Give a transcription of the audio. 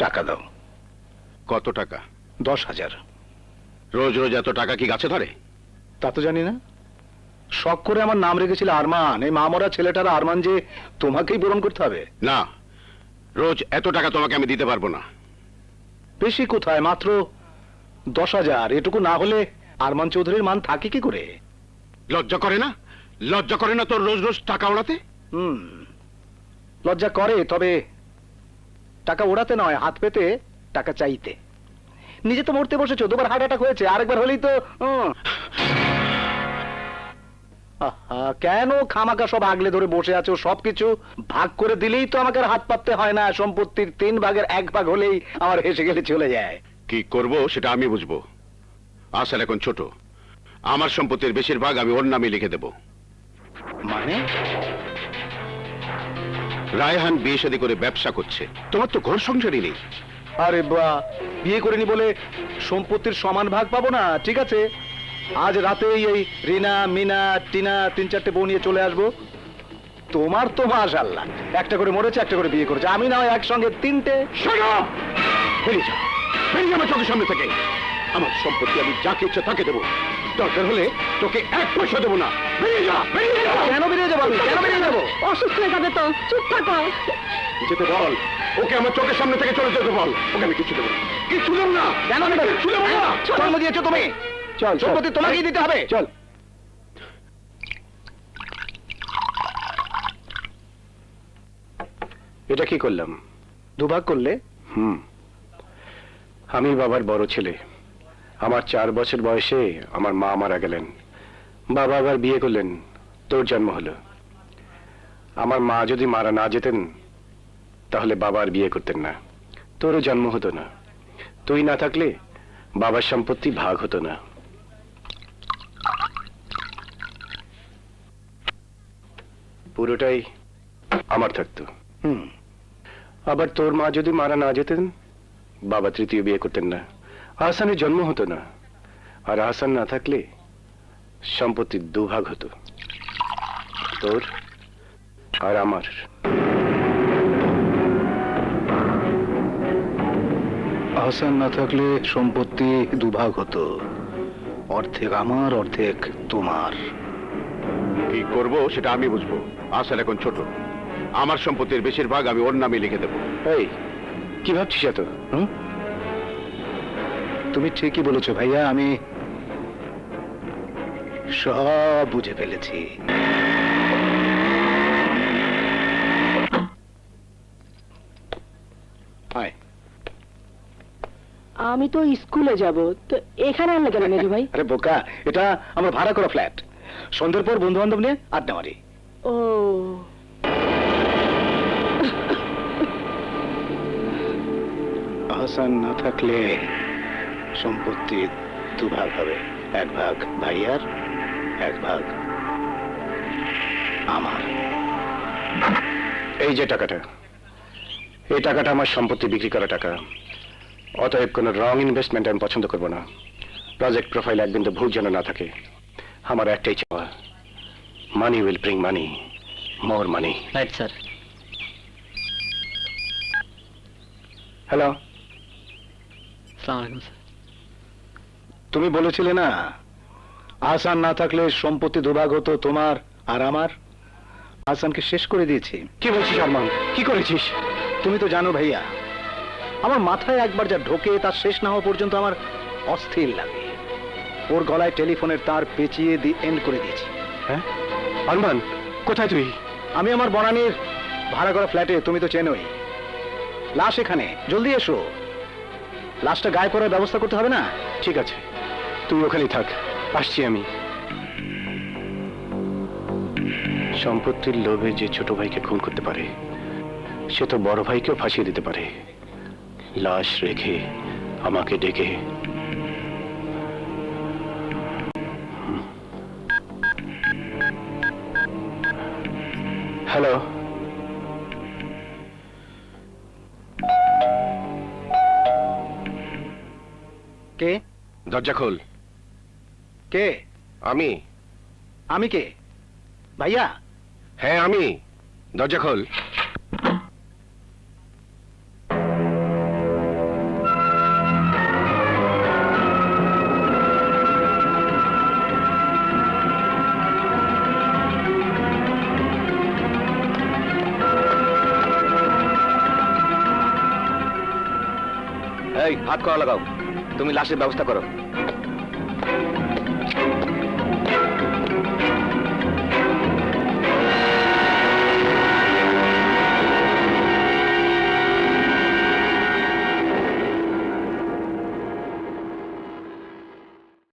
টাকা দাও। কত টাকা? 10,000। রোজ রোজ এত টাকা কি গাছে ধরে? তা তো জানি না, শখ করে আমার নাম রেখেছিল আরমান। এই মামরা ছেলেটার আরমান যে তোমাকেই পূরণ করতে হবে। না, রোজ এত টাকা তোমাকে আমি দিতে পারবো না। বেশি কোথায়, মাত্র 10,000। এটুকু না হলে আরমান চৌধুরীর মান থাকে কি করে? লজ্জা করে না? লজ্জা করে না তোর রোজ রোজ টাকা ওড়াতে? লজ্জা করে, তবে টাকা ওড়াতে নয়, হাত পেতে টাকা চাইতে। নিজে তো মরতে বসেছো, 2বার হার্ট অ্যাটাক হয়েছে, আরেকবার হলেই তো কেন খামাকা সব আগলে ধরে বসে আছো? সবকিছু ভাগ করে দিলেই তো আমাকে আর হাত পাততে হয় না। সম্পত্তির 3 ভাগের 1 ভাগ হলেই আমার হেসে গেলে চলে যায়। কি করব সেটা আমি বুঝবো। আসার এখন ছোট, আমার সম্পত্তির বেশিরভাগ আমি ওর নামে লিখে দেব। মানে? রায়হান বিয়ে শাদী করে ব্যবসা করছে, তোমার তো ঘর সংসারই নেই। আরে বা, বিয়ে করিনি বলে সম্পত্তির সমান ভাগ পাবো না? ঠিক আছে, আজ রাতেই এই রিনা, মিনা, টিনা 3-4টে বউ নিয়ে চলে আসবো। তোমার তো মাশাআল্লাহ, একটা করে মরেছে, একটা করে বিয়ে করেছে। আমি না হয় একসঙ্গে 3টে। বেরিয়ে যা, বেরিয়ে আমার চোখের সামনে থেকে। আমার সম্পত্তি আমি যাকে ইচ্ছা তাকে দেবো, দরকার হলে তোকে 1 পয়সা দেবো না। বেরিয়ে যা, বেরিয়ে যা। কেন বেরিয়ে যাবো আমি? কেন বেরিয়ে যাবো? অসুস্থ হয়ে যাবে তো, চুপ থাকো। যেতে বল ওকে, আমার চোখের সামনে থেকে চলে যেতে বল। ওকে আমি কিছু দেবো না, কিছু দেবো না। কেন আমি কিছু দেবো না। জন্ম দিয়েছো তুমি, চল, সম্পত্তি তোমাকেই দিতে হবে। চল। এটা কি করলাম? 2 ভাগ করলে? আমি বাবার বড় ছেলে। আমার 4 বছর বয়সে আমার মা মারা গেলেন। বাবা আবার বিয়ে করলেন, তোর জন্ম হলো। আমার মা যদি মারা না যেতেন তাহলে বাবা আর বিয়ে করতেন না, তোরও জন্ম হতো না। তুই না থাকলে বাবার সম্পত্তি ভাগ হতো না। পুরোটাই আমার থাকতো। আবার তোর মা যদি মারা না যেতেন বাবা 3য় বিয়ে করতেন না, আহসানের জন্ম হতো না। আর আহসান না থাকলে সম্পত্তির 2 ভাগ হতো, তোর আর আমার। আহসান না থাকলে সম্পত্তি 2 ভাগ হতো, অর্ধেক আমার, অর্ধেক তোমার। কি করব সেটা আমি বুঝবো। আসার এখন ছোট, আমার সম্পত্তির বেশিরভাগ আমি ওর নামে লিখে দেবো। এই কি ভাবছিস এত? তুমি ঠিকই বলেছো ভাইয়া, আমি সব বুঝে ফেলেছি। আমি তো স্কুলে যাব, তো এখানে আনলে কেন মেজু ভাই? আরে বোকা, এটা আমার ভাড়া করা ফ্ল্যাট। সন্ধ্যের পর বন্ধু বান্ধব নিয়ে আড্ডা মারি। ও, আহসান না থাকলে সম্পত্তি 2 ভাগ হবে, 1 ভাগ ভাইয়ার, 1 ভাগ আমার। এই যে টাকাটা, এই টাকাটা আমার সম্পত্তি বিক্রি করা টাকা। অতএব কোনো রং ইনভেস্টমেন্ট আমি পছন্দ করব না। প্রজেক্ট প্রোফাইল এক বিন্দু ভুল যেন না থাকে। আমার একটাই চাওয়া, money will bring money, more money. Right sir. Hello, আসসালামু আলাইকুম স্যার। তুমি বলেছিলে না আহসান না থাকলে সম্পত্তি 2 ভাগ হতো, তোমার আর আমার। আহসানকে শেষ করে দিয়েছি। কি বলছিস আরমান? কি করেছিস? তুমি তো জানো ভাইয়া, আমার মাথায় একবার যা ঢোকে তার শেষ না হওয়া পর্যন্ত আমার অস্থির লাগে। ওর গলায় টেলিফোনের তার পেঁচিয়ে এন্ড করে দিয়েছি। হ্যাঁ আরমান, কোথায় তুই? আমি আমার বনানীর ভাড়া করা ফ্ল্যাটে, তুমি তো চেনোই। লাশ এখানে, জলদি এসো। লাশটা গায়ে করার ব্যবস্থা করতে হবে না? ঠিক আছে, তুই ওখানেই থাক, আসছি আমি। সম্পত্তির লোভে যে ছোট ভাইকে খুন করতে পারে সে তো বড় ভাইকেও ফাঁসিয়ে দিতে পারে। লাশ রেখে আমাকে ডেকে হ্যালো। কে? দরজা খোল। কে? আমি। আমি কে ভাইয়া? হ্যাঁ আমি, দরজা খোল। এই হাত করা লাগাও, তুমি লাশের ব্যবস্থা করো।